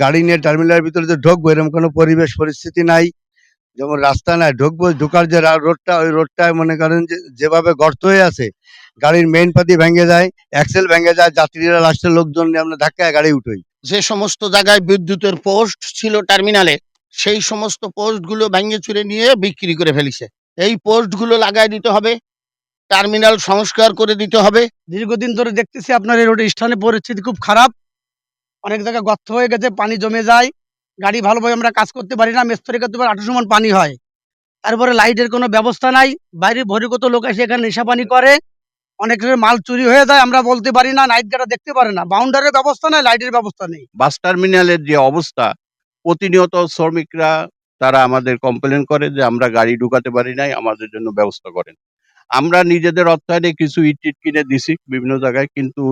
গাড়ি নিয়ে টার্মিনালের ভিতরে যে ঢুকবো এরকম কোনো পরিবেশ পরিস্থিতি নাই। যেমন রাস্তা নাই, ঢুকবো, ঢোকার যে রোডটা ওই রোডটায় মনে করেন যে যেভাবে গর্ত হয়ে আছে, গাড়ির মেইন পাতি ভেঙে যায়, অ্যাক্সেল ভেঙে যায়, যাত্রীরা লাস্টে লোকজন নিয়ে আমরা ধাক্কায় গাড়ি উঠোই। যে সমস্ত জায়গায় বিদ্যুতের পোস্ট ছিল টার্মিনালে, সেই সমস্ত পোস্টগুলো ভেঙে চুরে নিয়ে বিক্রি করে ফেলিছে। এই পোস্টগুলো লাগাই দিতে হবে, টার্মিনাল সংস্কার করে দিতে হবে। দীর্ঘদিন ধরে দেখতেছি আপনার এই রোডের স্থানে পরিস্থিতি খুব খারাপ। অনেক জায়গায় গর্ত হয়ে গেছে, পানি জমে যায়, গাড়ি ভালোভাবে আমরা কাজ করতে পারি না, মিস্ত্রি করতে পারি ৮০০ মণ পানি হয়। তারপরে লাইটের কোনো ব্যবস্থা নাই, বাইরে বহির্গত লোক এসে এখানে নেশাপানি করে, অনেক মাল চুরি হয়ে যায়, আমরা বলতে পারি না, নাইট গার্ডরা দেখতে পারে না, বাউন্ডারির ব্যবস্থা নাই, লাইটের ব্যবস্থা নেই। বাস টার্মিনালের যে অবস্থা, প্রতিনিয়ত শ্রমিকরা তারা আমাদের কমপ্লেন করে যে আমরা গাড়ি ঢুকাতে পারি নাই, আমাদের জন্য ব্যবস্থা করেন। আমরা নিজেদের অর্থায়নে কিছু ইট টিট কিনে দিছি বিভিন্ন জায়গায়, কিন্তু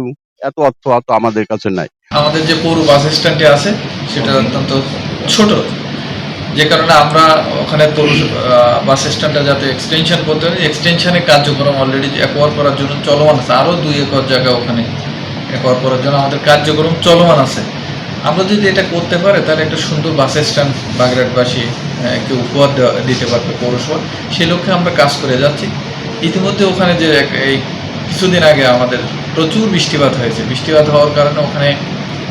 এত অর্থ আমাদের কাছে নাই। আমাদের যে পৌর বাস স্ট্যান্ডটি আছে সেটা অত্যন্ত ছোট, যে কারণে আমরা ওখানে পৌর বাস স্ট্যান্ডটা যাতে এক্সটেনশন করতে হয়, এক্সটেনশনের কার্যক্রম অলরেডি অ্যাকোয়ার করার জন্য চলমান আছে। আরও 2 একর জায়গা ওখানে অ্যাকোয়ার করার জন্য আমাদের কার্যক্রম চলমান আছে। আমরা যদি এটা করতে পারি তাহলে একটা সুন্দর বাস স্ট্যান্ড বাগেরহাটবাসী কে উপহার দিতে পারবে পৌরসভা, সেই লক্ষ্যে আমরা কাজ করে যাচ্ছি। ইতিমধ্যে ওখানে যে এই কিছুদিন আগে আমাদের প্রচুর বৃষ্টিপাত হয়েছে, বৃষ্টিপাত হওয়ার কারণে ওখানে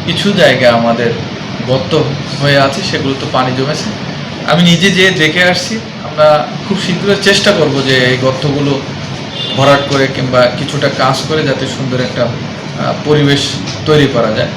কিছু জায়গা আমাদের গর্ত হয়ে আছে, সেগুলো তো পানি জমেছে। আমি নিজে যে দেখে আসছি, আমরা খুব শীঘ্রই চেষ্টা করব যে এই গর্তগুলো ভরাট করে কিংবা কিছুটা কাজ করে যাতে সুন্দর একটা পরিবেশ তৈরি করা যায়।